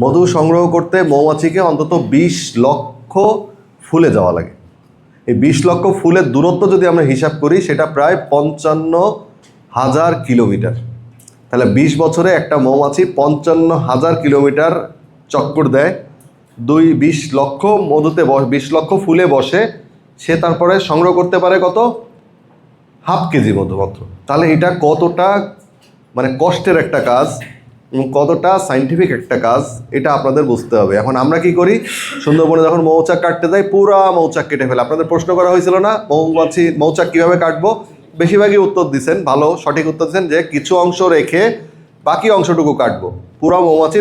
মধু সংগ্রহ করতে মৌমাছিকে অন্তত 20 লক্ষ ফুলে যাওয়া লাগে। এই 20 লক্ষ ফুলের দূরত্ব যদি আমরা হিসাব করি সেটা প্রায় 55,000 কিলোমিটার। তাহলে 20 বছরে একটা মৌমাছি 55,000 কিলোমিটার চক্কর দেয়। 20 লক্ষ মধুতে 20 লক্ষ ফুলে বসে, সে তারপরে সংগ্রহ করতে পারে কত? হাফ কেজি মধু মাত্র। তাহলে এটা কতটা মানে কষ্টের একটা কাজ এবং কতটা সাইন্টিফিক একটা কাজ, এটা আপনাদের বুঝতে হবে। এখন আমরা কি করি, সুন্দরবনে যখন মৌচাক কাটতে যাই পুরা মৌচাক কেটে ফেলে। আপনাদের প্রশ্ন করা হয়েছিল না মৌচাক কীভাবে কাটবো? বেশিরভাগই উত্তর দিচ্ছেন, ভালো সঠিক উত্তর দিচ্ছেন যে কিছু অংশ রেখে বাকি অংশটুকু কাটবো, পুরো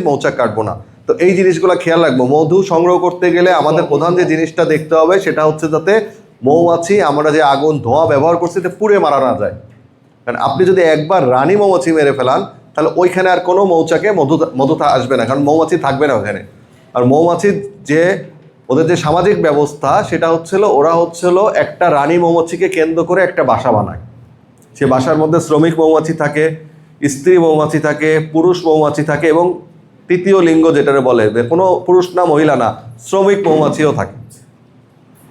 মৌচাক কাটবো না। তো এই জিনিসগুলো খেয়াল রাখবো। মধু সংগ্রহ করতে গেলে আমাদের প্রধান যে জিনিসটা দেখতে হবে সেটা হচ্ছে যাতে মৌমাছি আমরা যে আগুন ধোঁয়া ব্যবহার করছি এটা পুড়ে মারা না যায়। কারণ আপনি যদি একবার রানী মৌমাছি মেরে ফেলান তাহলে ওইখানে আর কোনো মৌচাকে মধু আসবে না, কারণ মৌমাছি থাকবে না ওখানে। আর মৌমাছির যে ওদের যে সামাজিক ব্যবস্থা সেটা ওরা একটা রানী মৌমাছিকে কেন্দ্র করে একটা বাসা বানায়। সে বাসার মধ্যে শ্রমিক মৌমাছি থাকে, স্ত্রী মৌমাছি থাকে, পুরুষ মৌমাছি থাকে এবং তৃতীয় লিঙ্গ যেটারে বলে কোনো পুরুষ না মহিলা না, শ্রমিক মৌমাছিও থাকে।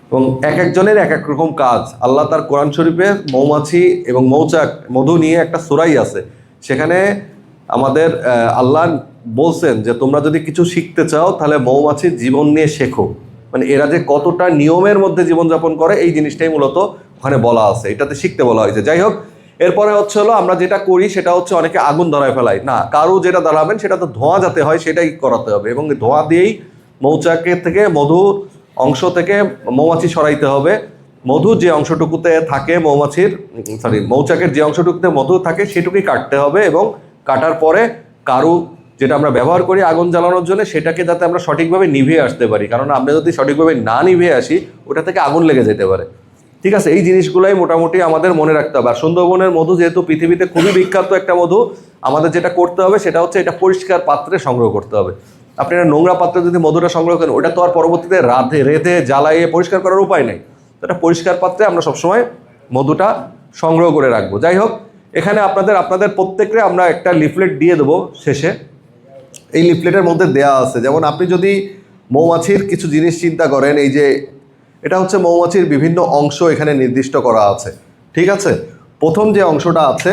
এবং এক একজনের এক এক রকম কাজ। আল্লাহ তার কোরআন শরীফে মৌমাছি এবং মৌচাক মধু নিয়ে একটা সূরাই আছে, সেখানে আমাদের আল্লাহ বলছেন যে তোমরা যদি কিছু শিখতে চাও তাহলে মৌমাছির জীবন নিয়ে শেখো। মানে এরা যে কতটা নিয়মের মধ্যে জীবনযাপন করে এই জিনিসটাই মূলত ওখানে বলা আছে, এটাতে শিখতে বলা হয়েছে। যাই হোক, এরপরে আমরা যেটা করি সেটা অনেকে আগুন ধরায় ফেলাই না, কারো যেটা ধরাবেন সেটা তো ধোঁয়া যাতে হয় সেটাই করাতে হবে, এবং ধোঁয়া দিয়েই মৌচাকের থেকে মধুর অংশ থেকে মৌমাছি সরাইতে হবে। মধু যে অংশটুকুতে থাকে মৌচাকের যে অংশটুকুতে মধু থাকে সেটুকুই কাটতে হবে, এবং কাটার পরে কারু যেটা আমরা ব্যবহার করি আগুন জ্বালানোর জন্য সেটাকে যাতে আমরা সঠিকভাবে নিভিয়ে আসতে পারি, কারণ আমরা যদি সঠিকভাবে না নিভিয়ে আসি ওটা থেকে আগুন লেগে যেতে পারে। ঠিক আছে, এই জিনিসগুলাই মোটামুটি আমাদের মনে রাখতে হবে। আর সুন্দরবনের মধু যেহেতু পৃথিবীতে খুবই বিখ্যাত একটা মধু, আমাদের যেটা করতে হবে সেটা এটা পরিষ্কার পাত্রে সংগ্রহ করতে হবে। আপনি একটা নোংরা পাত্রে যদি মধুটা সংগ্রহ করেন ওটা তো আর পরবর্তীতে রেঁধে জ্বালাইয়ে পরিষ্কার করার উপায় নেই। এটা পরিষ্কার পাত্রে আমরা সবসময় মধুটা সংগ্রহ করে রাখবো। যাই হোক, এখানে আপনাদের প্রত্যেককে আমরা একটা লিফলেট দিয়ে দেবো শেষে। এই লিফলেটের মধ্যে দেয়া আছে, যেমন আপনি যদি মৌমাছির কিছু জিনিস চিন্তা করেন, এই যে এটা মৌমাছির বিভিন্ন অংশ এখানে নির্দিষ্ট করা আছে। ঠিক আছে, প্রথম যে অংশটা আছে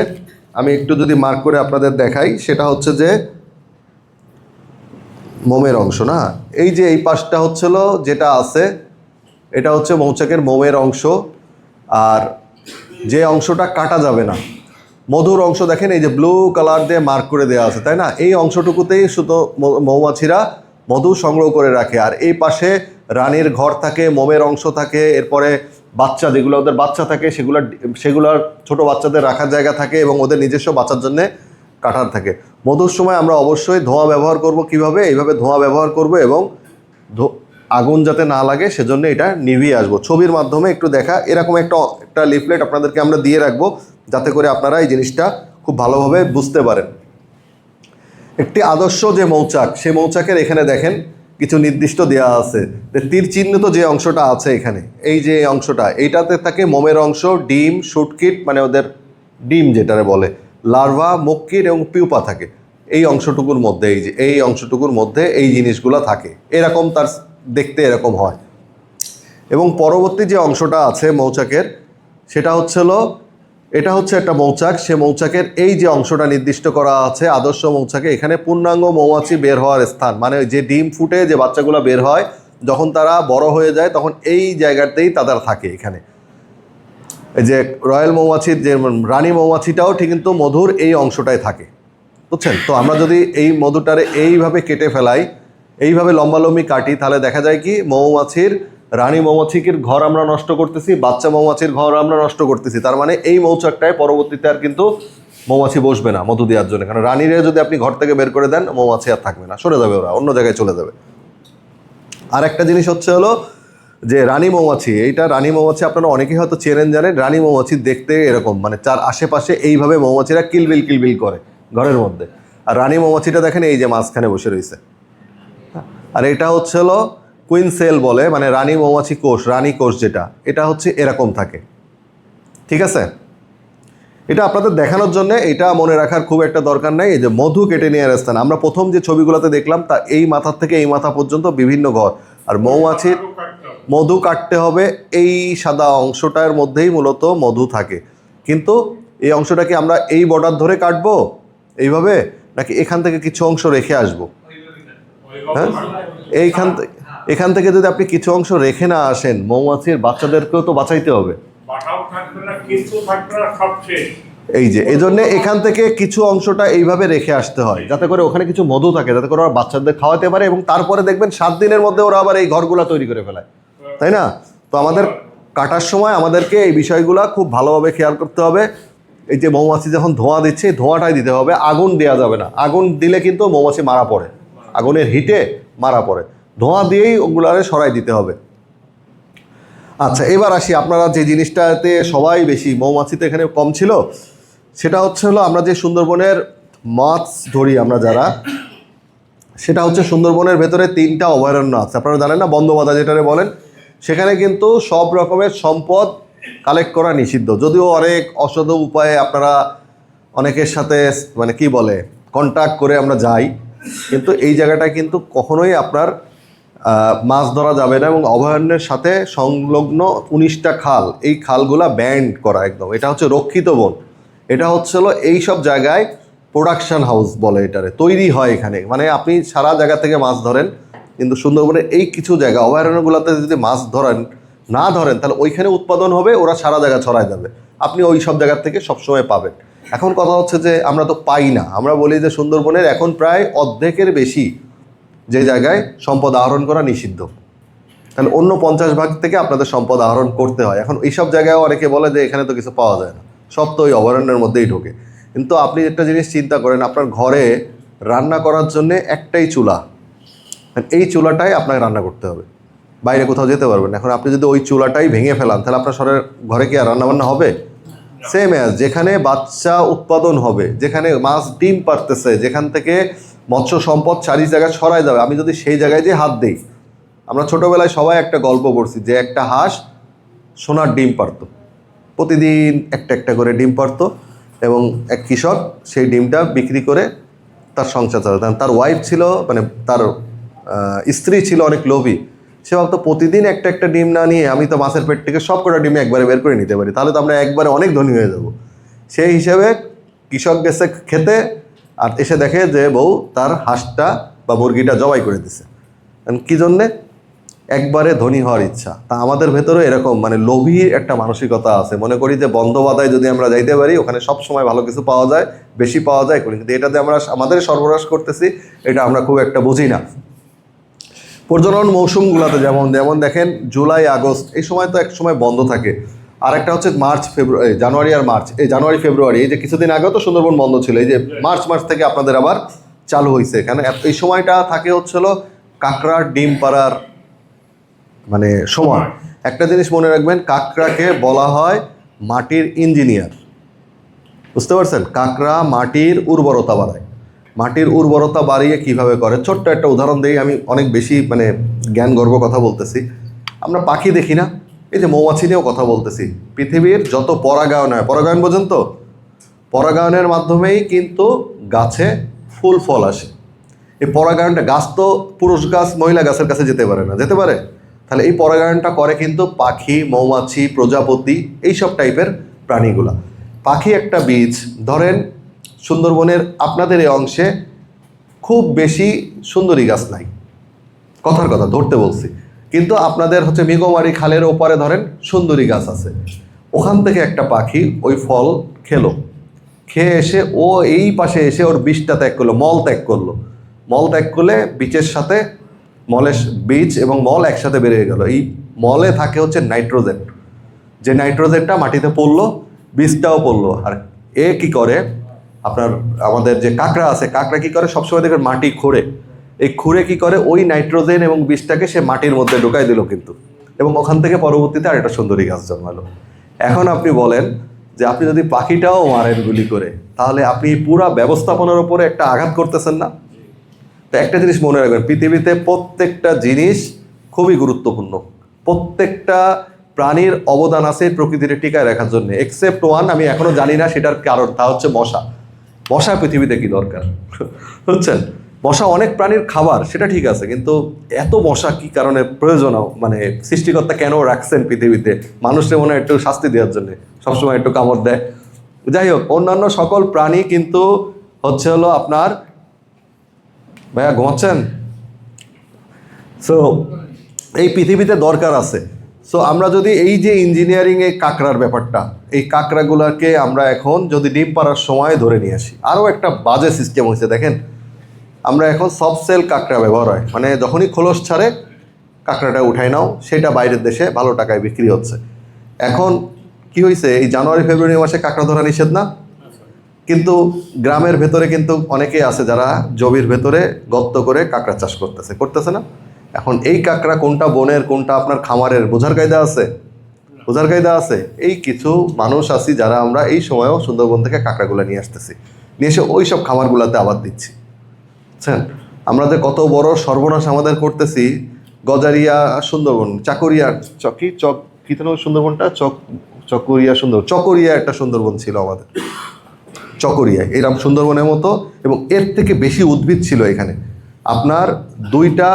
আমি একটু যদি মার্ক করে আপনাদের দেখাই, সেটা যে মোমের অংশ না, এই যে এই পাশটা যেটা আছে এটা মৌচাকের মোমের অংশ। আর যে অংশটা কাটা যাবে না মধুর অংশ দেখেন এই যে ব্লু কালার দিয়ে মার্ক করে দেওয়া আছে, তাই না? এই অংশটুকুতেই শুধু মৌমাছিরা মধু সংগ্রহ করে রাখে। আর এই পাশে রানীর ঘর থাকে, মোমের অংশ থাকে, এরপরে বাচ্চা যেগুলো ওদের বাচ্চা থাকে সেগুলোর ছোট বাচ্চাদের রাখার জায়গা থাকে, এবং ওদের নিজস্ব বাচ্চার জন্য কাটার থাকে। মধুর সময় আমরা অবশ্যই ধোঁয়া ব্যবহার করব। কিভাবে? এইভাবে ধোঁয়া ব্যবহার করব, এবং আগুন যাতে না লাগে সেজন্য এটা নিভিয়ে আসবো। ছবির মাধ্যমে একটু দেখা, এরকম একটা লিফলেট আপনাদেরকে আমরা দিয়ে রাখবো যাতে করে আপনারা এই জিনিসটা খুব ভালোভাবে বুঝতে পারেন। একটি আদর্শ যে মৌচাক, সেই মৌচাকের এখানে দেখেন কিছু নির্দিষ্ট দেওয়া আছে, তীর চিহ্নিত যে অংশটা আছে এখানে, এই যে অংশটা, এইটাতে থাকে মোমের অংশ, ডিম, শুটকিট মানে ওদের ডিম যেটারে বলে, লার্ভা, মুক্কিট এবং পিউপা থাকে এই অংশটুকুর মধ্যে। এই অংশটুকুর মধ্যে এই জিনিসগুলো থাকে, এরকম তার দেখতে এরকম হয়। এবং পরবর্তী যে অংশটা আছে মৌচাকের সেটা এটা একটা মৌচাক। সে মৌচাকের এই যে অংশটা নির্দিষ্ট করা আছে আদর্শ মৌচাকে, এখানে পূর্ণাঙ্গ মৌমাছি বের হওয়ার স্থান, মানে যে ডিম ফুটে যে বাচ্চাগুলো বের হয় যখন তারা বড় হয়ে যায় তখন এই জায়গাতেই তাদের থাকে। এখানে এই যে রয়্যাল মৌমাছির যে রানী মৌমাছিটাও ঠিক কিন্তু মধুর এই অংশটায় থাকে, বুঝছেন? তো আমরা যদি এই মধুটারে এইভাবে কেটে ফেলাই, এইভাবে লম্বালম্বি কাটি, তাহলে দেখা যায় কি রানী মৌমাছির ঘর আমরা নষ্ট করতেছি, বাচ্চা মৌমাছির ঘর আমরা নষ্ট করতেছি। তার মানে এই মৌচাকটায় পরবর্তীতে আর কিন্তু মৌমাছি বসবে না মধু দেওয়ার জন্য, কারণ রানীরে যদি আপনি ঘর থেকে বের করে দেন মৌমাছি আর থাকবে না, সরে যাবে, ওরা অন্য জায়গায় চলে যাবে। আর একটা জিনিস যে রানী মৌমাছি, এইটা রানী মৌমাছি আপনারা অনেকেই হয়তো চেনেন, জানেন। রানী মৌমাছি দেখতে এরকম, মানে তার আশেপাশে এইভাবে মৌমাছিরা কিলবিল কিলবিল করে ঘরের মধ্যে। আর রানী মৌমাছিটা দেখেন এই যে মাঝখানে বসে রয়েছে। আর এটা কুইন সেল বলে, মানে রানী মৌমাছি কোষ, রানী কোষ যেটা, এটা এরকম থাকে। ঠিক আছে, এটা আপনাদের দেখানোর জন্য, এটা মনে রাখার খুব একটা দরকার নাই। এই যে মধু কেটে নেওয়ার স্থান, আমরা প্রথম যে ছবিগুলোতে দেখলাম তা এই মাথার থেকে এই মাথা পর্যন্ত বিভিন্ন ঘর, আর মৌমাছির মধু কাটতে হবে এই সাদা অংশটার মধ্যেই মূলত মধু থাকে। কিন্তু এই অংশটা কি আমরা এই বর্ডার ধরে কাটবো এইভাবে, নাকি এখান থেকে কিছু অংশ রেখে আসবো? হ্যাঁ, এখান থেকে যদি আপনি কিছু অংশ রেখে না আসেন, মৌমাছির বাচ্চাদেরকেও তো বাঁচাইতে হবে। এই যে এই জন্য এখান থেকে কিছু অংশটা এইভাবে রেখে আসতে হয়, যাতে করে ওখানে কিছু মধু থাকে, যাতে করে ওরা বাচ্চাদের খাওয়াতে পারে, এবং তারপরে দেখবেন 7 দিনের মধ্যে ওরা আবার এই ঘরগুলা তৈরি করে ফেলায়, তাই না? তো আমাদের কাটার সময় আমাদেরকে এই বিষয়গুলা খুব ভালোভাবে খেয়াল করতে হবে। এই যে মৌমাছি যখন ধোঁয়া দিচ্ছে, ধোঁয়াটাই দিতে হবে, আগুন দেওয়া যাবে না। আগুন দিলে কিন্তু মৌমাছি মারা পড়ে, আগুনের হিটে মারা পড়ে। ধোঁয়া দিয়েই ওগুলারে সরাই দিতে হবে। আচ্ছা, এবার আসি আপনারা যে জিনিসটাতে সবাই বেশি, মৌমাছিতে এখানে কম ছিল, সেটা হচ্ছে হলো আমরা যে সুন্দরবনের মাছ ধরি আমরা যারা, সেটা হচ্ছে সুন্দরবনের ভেতরে 3টা অভয়ারণ্য আছে, আপনারা জানেন না, বন্দবাদা যেটারে বলেন। সেখানে কিন্তু সব রকমের সম্পদ কালেক্ট করা নিষিদ্ধ, যদিও অনেক অসাধু উপায়ে আপনারা অনেকের সাথে মানে কি বলে কন্ট্যাক্ট করে আমরা যাই, কিন্তু এই জায়গাটায় কিন্তু কখনোই আপনার মাছ ধরা যাবে না। এবং অভয়ারণ্যের সাথে সংলগ্ন 19টা খাল, এই খালগুলা ব্যান্ড করা একদম। এটা হচ্ছে রক্ষিত বন। এটা হচ্ছে হলো এইসব জায়গায় প্রোডাকশন হাউস বলে এটারে, তৈরি হয় এখানে। মানে আপনি সারা জায়গা থেকে মাছ ধরেন, কিন্তু সুন্দরবনের এই কিছু জায়গা অভয়ারণ্যগুলোতে যদি মাছ না ধরেন তাহলে ওইখানে উৎপাদন হবে, ওরা সারা জায়গা ছড়ায় যাবে, আপনি ওই সব জায়গার থেকে সবসময় পাবেন। এখন কথা হচ্ছে যে আমরা তো পাই না। আমরা বলি যে সুন্দরবনের এখন প্রায় অর্ধেকের বেশি যে জায়গায় সম্পদ আহরণ করা নিষিদ্ধ, তাহলে অন্য 50 ভাগ থেকে আপনাদের সম্পদ আহরণ করতে হয়। এখন এইসব জায়গায় অনেকে বলে যে এখানে তো কিছু পাওয়া যায় না, সব তো ওই অভয়ারণ্যের মধ্যেই ঢোকে। কিন্তু আপনি একটা জিনিস চিন্তা করেন, আপনার ঘরে রান্না করার জন্যে একটাই চুলা, এই চুলাটাই আপনাকে রান্না করতে হবে, বাইরে কোথাও যেতে পারবেন। এখন আপনি যদি ওই চুলাটাই ভেঙে ফেলান, তাহলে আপনার ঘরে কি আর রান্নাবান্না হবে? সেম অ্যাজ যেখানে বাচ্চা উৎপাদন হবে, যেখানে মাছ ডিম পারতেছে, যেখান থেকে মৎস্য সম্পদ চারি জায়গায় ছড়ায় যাবে, আমি যদি সেই জায়গায় যে হাত দিই, আমরা ছোটোবেলায় সবাই একটা গল্প পড়ছি যে একটা হাঁস সোনার ডিম পারতো, প্রতিদিন একটা একটা করে ডিম পারতো, এবং এক কৃষক সেই ডিমটা বিক্রি করে তার সংসার চালাতো। তার ওয়াইফ ছিল, মানে তার স্ত্রী ছিল অনেক লোভী, সে ভাবতো প্রতিদিন একটা একটা ডিম না নিয়ে আমি তো মাছের পেট থেকে সব কটা ডিমে একবারে বের করে নিতে পারি, তাহলে তো আমরা একবারে অনেক ধনী হয়ে যাব। সেই হিসেবে কৃষক গেছে খেতে, আর এসে দেখে যে বউ তার হাঁসটা বা মুরগিটা জবাই করে দিছে। কী জন্যে? একবারে ধনী হওয়ার ইচ্ছা। তা আমাদের ভেতরে এরকম মানে লোভী একটা মানসিকতা আছে, মনে করি যে বন্ধবাদায় যদি আমরা যাইতে পারি ওখানে সব সময় ভালো কিছু পাওয়া যায়, বেশি পাওয়া যায় করি, কিন্তু এটাতে আমরা আমাদের সর্বনাশ করতেছি, এটা আমরা খুব একটা বুঝি না। প্রজনন মৌসুমগুলোতে যেমন দেখেন জুলাই আগস্ট এই সময় তো এক সময় বন্ধ থাকে, আর একটা হচ্ছে মার্চ ফেব্রুয়ারি, জানুয়ারি আর মার্চ, এই জানুয়ারি ফেব্রুয়ারি, এই যে কিছুদিন আগেও তো সুন্দরবন বন্ধ ছিল, এই যে মার্চ থেকে আপনাদের আবার চালু হয়েছে এখানে। এই সময়টা থাকে হচ্ছিল কাঁকড়ার ডিম পাড়ার মানে সময়। একটা জিনিস মনে রাখবেন, কাঁকড়াকে বলা হয় মাটির ইঞ্জিনিয়ার, বুঝতে পারছেন? কাঁকড়া মাটির উর্বরতা বাড়ায়। মাটির উর্বরতা বাড়িয়ে কিভাবে করে, ছোট্ট একটা উদাহরণ দিই, আমি অনেক বেশি মানে জ্ঞান গর্ব কথা বলতেছি। আমরা পাখি দেখি না, এই যে মৌমাছি নিয়েও কথা বলতেছি, পৃথিবীর যত পরাগায়ন হয়, পরাগায়ন বোঝেন তো, পরাগায়নের মাধ্যমেই কিন্তু গাছে ফুল ফল আসে। এই পরাগায়নটা, গাছ তো পুরুষ গাছ মহিলা গাছের কাছে যেতে পারে না, যেতে পারে? তাহলে এই পরাগায়নটা করে কিন্তু পাখি, মৌমাছি, প্রজাপতি, এইসব টাইপের প্রাণীগুলা। পাখি একটা বীজ, ধরেন সুন্দরবনের আপনাদের এই অংশে খুব বেশি সুন্দরী গাছ নাই, কথার কথা ধরতে বলছি, কিন্তু আপনাদের হচ্ছে মৃগমারি খালের ওপারে ধরেন সুন্দরী গাছ আছে। ওখান থেকে একটা পাখি ওই ফল খেয়ে এসে ও এই পাশে এসে ওর বিষটা ত্যাগ করলো, মল ত্যাগ করলে বীজের সাথে বীজ এবং মল একসাথে বেরিয়ে গেল। এই মলে থাকে হচ্ছে নাইট্রোজেন, যে নাইট্রোজেনটা মাটিতে পড়লো, বীজটাও পড়লো। আর এ কি করে, আপনার আমাদের যে কাঁকড়া আছে, কাঁকড়া কি করে সবসময় দেখবেন মাটি খুঁড়ে, এই খুঁড়ে কি করে ওই নাইট্রোজেন এবং বীজটাকে সে মাটির মধ্যে ঢুকাই দিল কিন্তু, এবং ওখান থেকে পরবর্তীতে আর একটা সুন্দরী গাছ জন্মালো। এখন আপনি বলেন যে আপনি যদি পাখিটাও মারেন গুলি করে, তাহলে আপনি পুরা ব্যবস্থাপনার উপরে একটা আঘাত করতেছেন না? তো একটা জিনিস মনে রাখবেন, পৃথিবীতে প্রত্যেকটা জিনিস খুবই গুরুত্বপূর্ণ, প্রত্যেকটা প্রাণীর অবদান আছে প্রকৃতির টিকায় রাখার জন্য, এক্সেপ্ট ওয়ান, আমি এখনো জানি না সেটার কারণ, তা হচ্ছে মশা। মশা পৃথিবীতে কি দরকার বুঝছেন? মশা অনেক প্রাণীর খাবার, সেটা ঠিক আছে, কিন্তু এত মশা কি কারণে প্রয়োজন, মানে সৃষ্টিকর্তা কেন রাখছেন পৃথিবীতে? মানুষের মনে হয় একটু শাস্তি দেওয়ার জন্য সবসময় একটু কামড় দেয়। যাই হোক, অন্যান্য সকল প্রাণী কিন্তু হচ্ছে হলো আপনার, ভাইয়া ঘুমাচ্ছেন? সো এই পৃথিবীতে দরকার আছে। সো আমরা যদি এই যে ইঞ্জিনিয়ারিং এই কাঁকড়ার ব্যাপারটা, এই কাঁকড়াগুলোকে আমরা এখন যদি ডিম পাড়ার সময় ধরে নিয়ে আসি, আরও একটা বাজে সিস্টেম হয়েছে দেখেন। আমরা এখন সফট সেল কাঁকড়া ব্যবহার হয়, মানে যখনই খোলস ছাড়ে কাঁকড়াটা উঠাই নাও, সেটা বাইরের দেশে ভালো টাকায় বিক্রি হচ্ছে। এখন কি হয়েছে, এই জানুয়ারি ফেব্রুয়ারি মাসে কাঁকড়া ধরা নিষেধ না, কিন্তু গ্রামের ভেতরে কিন্তু অনেকেই আছে যারা জমির ভেতরে গর্ত করে কাঁকড়া চাষ করতেছে না। এখন এই কাঁকড়া কোনটা বনের কোনটা আপনার খামারের বোঝার কায়দা আছে? বোঝার কায়দা আছে? এই কিছু মানুষ আছি যারা আমরা এই সময়ও সুন্দরবন থেকে কাঁকড়াগুলো নিয়ে আসতেছি, নিয়ে এসে ওই সব খামারগুলোতে আবাদ দিচ্ছি। বুঝছেন আমরা যে কত বড় সর্বনাশ আমাদের করতেছি। গজারিয়া সুন্দরবন, চাকরিয়া, কি যেন সুন্দরবনটা, চকরিয়া চকরিয়া একটা সুন্দরবন ছিল আমাদের, চকরিয়া এরকম সুন্দরবনের মতো, এবং এর থেকে বেশি উদ্ভিদ ছিল এখানে। আপনার দুইটা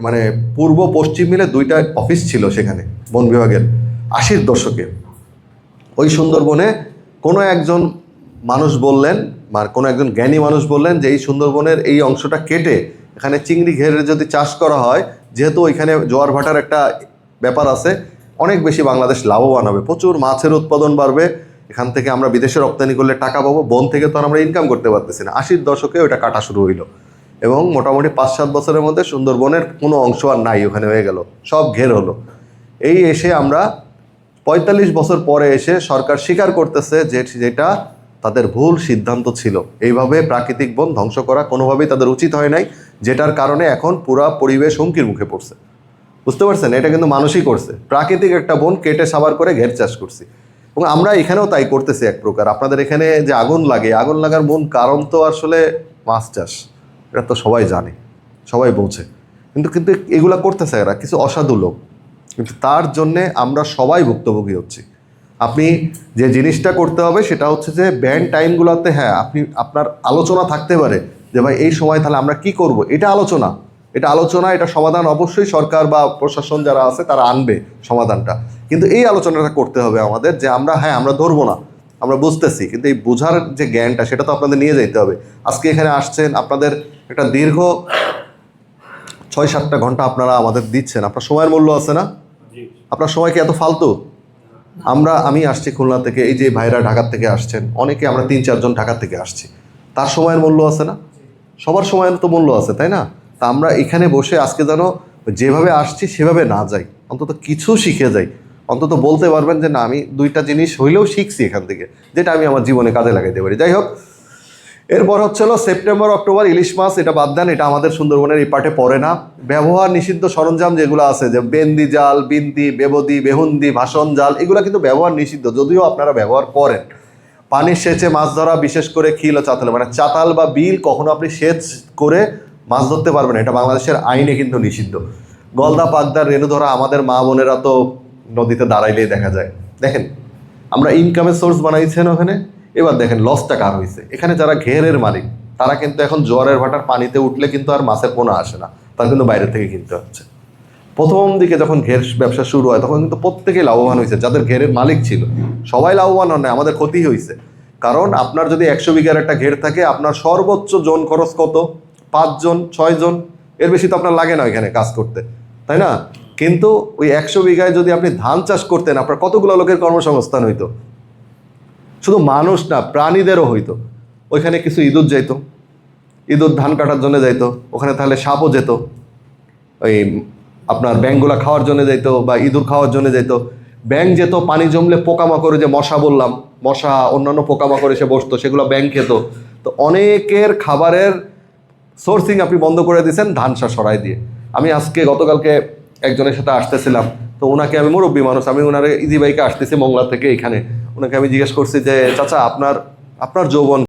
মানে পূর্ব পশ্চিম মিলে দুইটা অফিস ছিল সেখানে বন বিভাগের 80-র দশকে। ওই সুন্দরবনে কোনো একজন মানুষ বললেন, বা কোনো একজন জ্ঞানী মানুষ বললেন যে এই সুন্দরবনের এই অংশটা কেটে এখানে চিংড়ি ঘেরে যদি চাষ করা হয়, যেহেতু ওইখানে জোয়ার ভাটার একটা ব্যাপার আছে, অনেক বেশি বাংলাদেশ লাভবান হবে, প্রচুর মাছের উৎপাদন বাড়বে, এখান থেকে আমরা বিদেশে রপ্তানি করলে টাকা পাবো, বন থেকে তো আর আমরা ইনকাম করতে পারতেছি না। 80-র দশকে ওটা কাটা শুরু হইলো, এবং মোটামুটি 5-7 বছরের মধ্যে সুন্দরবনের কোনো অংশ আর নাই, ওখানে হয়ে গেল, সব ঘের হলো। এই এসে আমরা 45 বছর পরে এসে সরকার স্বীকার করতেছে যে যেটা তাদের ভুল সিদ্ধান্ত ছিল, এইভাবে প্রাকৃতিক বন ধ্বংস করা কোনোভাবেই তাদের উচিত হয় নাই, যেটার কারণে এখন পুরা পরিবেশ হুমকির মুখে পড়ছে। বুঝতে পারছেন? এটা কিন্তু মানুষই করছে, প্রাকৃতিক একটা বন কেটে সাবার করে ঘের চাষ করছি, এবং আমরা এখানেও তাই করতেছি এক প্রকার। আপনাদের এখানে যে আগুন লাগে, আগুন লাগার মূল কারণ তো আসলে মাছ চাষ, এটা তো সবাই জানে, সবাই বোঝে, কিন্তু এগুলা করতেছে এরা কিছু অসাধু লোক, কিন্তু তার জন্যে আমরা সবাই ভুক্তভোগী হচ্ছি। আপনি যে জিনিসটা করতে হবে সেটা হচ্ছে যে ব্যান্ড টাইমগুলোতে, হ্যাঁ আপনার আলোচনা থাকতে পারে যে ভাই এই সময় তাহলে আমরা কি করব, এটা আলোচনা, এটা সমাধান অবশ্যই সরকার বা প্রশাসন যারা আছে তারা আনবে সমাধানটা, কিন্তু এই আলোচনাটা করতে হবে আমাদের যে আমরা ধরবো না, আমরা বুঝতেছি, কিন্তু এই বোঝার যে জ্ঞানটা সেটা তো আপনাদের নিয়ে যেতে হবে। আজকে এখানে আসছেন, আপনাদের একটা দীর্ঘ 6-7টা ঘন্টা আপনারা আমাদের দিচ্ছেন, আপনার সময়ের মূল্য আছে না? আপনার সময় কি এত ফালতু? আমি আসছি খুলনা থেকে, এই যে ভাইরা ঢাকার থেকে আসছেন, অনেকে আমরা 3-4 জন ঢাকার থেকে আসছি, তার সময়ের মূল্য আছে না? সবার সময়ের তো মূল্য আছে, তাই না? তা আমরা এখানে বসে আজকে যেন যেভাবে আসছি সেভাবে না যাই, অন্তত কিছু শিখে যাই, অন্তত বলতে পারবেন যে না আমি 2টা জিনিস হইলেও শিখছি এখান থেকে, যেটা আমি আমার জীবনে কাজে লাগাইতে পারি। যাই হোক, এরপর হচ্ছে হলো সেপ্টেম্বর অক্টোবর ইলিশ মাছ, এটা বাদ দেন, এটা আমাদের সুন্দরবনের এই পার্টে পড়ে না। ব্যবহার নিষিদ্ধ সরঞ্জাম যেগুলো আছে, যে বেন্দি জাল, বিন্দি, বেবদি, বেহুন্দি, ভাষণ জাল, এগুলো কিন্তু ব্যবহার নিষিদ্ধ, যদিও আপনারা ব্যবহার করেন। পানির সেচে মাছ ধরা, বিশেষ করে খিল ও চাতাল, মানে চাতাল বা বিল কখনো আপনি সেচ করে মাছ ধরতে পারবেন, এটা বাংলাদেশের আইনে কিন্তু নিষিদ্ধ। গলদা, পাগদা, রেণু ধরা, আমাদের মা বোনেরা তো নদীতে দাঁড়াইলেই দেখা যায়। দেখেন আমরা ইনকামের সোর্স বানাইছেন ওখানে, এবার দেখেন লসটা কার হয়েছে। এখানে যারা ঘেরের মালিক তারা কিন্তু এখন জোয়ারের ভাটার পানিতে উঠলে কিন্তু আর মাছের পোনা আসে না, তারা কিন্তু বাইরে থেকে কিনতে হচ্ছে। প্রথম দিকে যখন ঘের ব্যবসা শুরু হয় তখন কিন্তু প্রত্যেকেই লাভবান হয়েছে, যাদের ঘেরের মালিক ছিল সবাই লাভবান হন না, আমাদের ক্ষতি হয়েছে। কারণ আপনার যদি 100 বিঘার একটা ঘের থাকে, আপনার সর্বোচ্চ জন খরচ কত? 5 জন 6 জন, এর বেশি তো আপনার লাগে না এখানে কাজ করতে, তাই না? কিন্তু ওই 100 বিঘায় যদি আপনি ধান চাষ করতেন, আপনার কতগুলো লোকের কর্মসংস্থান হইতো, শুধু মানুষ না প্রাণীদেরও হইতো। ওইখানে কিছু ইঁদুর যাইতো, ইঁদুর ধান কাটার জন্য যাইতো, ওখানে তাহলে সাপও যেত, ওই আপনার ব্যাঙগুলা খাওয়ার জন্য যাইতো, বা ইঁদুর খাওয়ার জন্য যাইতো। ব্যাঙ যেত, পানি জমলে পোকামাকড়ে, যে মশা বললাম, মশা অন্যান্য পোকামাকড় এসে বসতো, সেগুলো ব্যাঙ খেত। তো অনেকের খাবারের সোর্সিং আপনি বন্ধ করে দিয়েছেন ধান চাষ সরাই দিয়ে। আমি গতকালকে একজনের সাথে আসতেছিলাম, তো ওনাকে আমি মুরব্বী মানুষ, আমি ওনারে ইজি বাইকে আসতেছি মংলা থেকে এখানে, ওনাকে আমি জিজ্ঞেস করছি যে চাচা আপনার যৌবন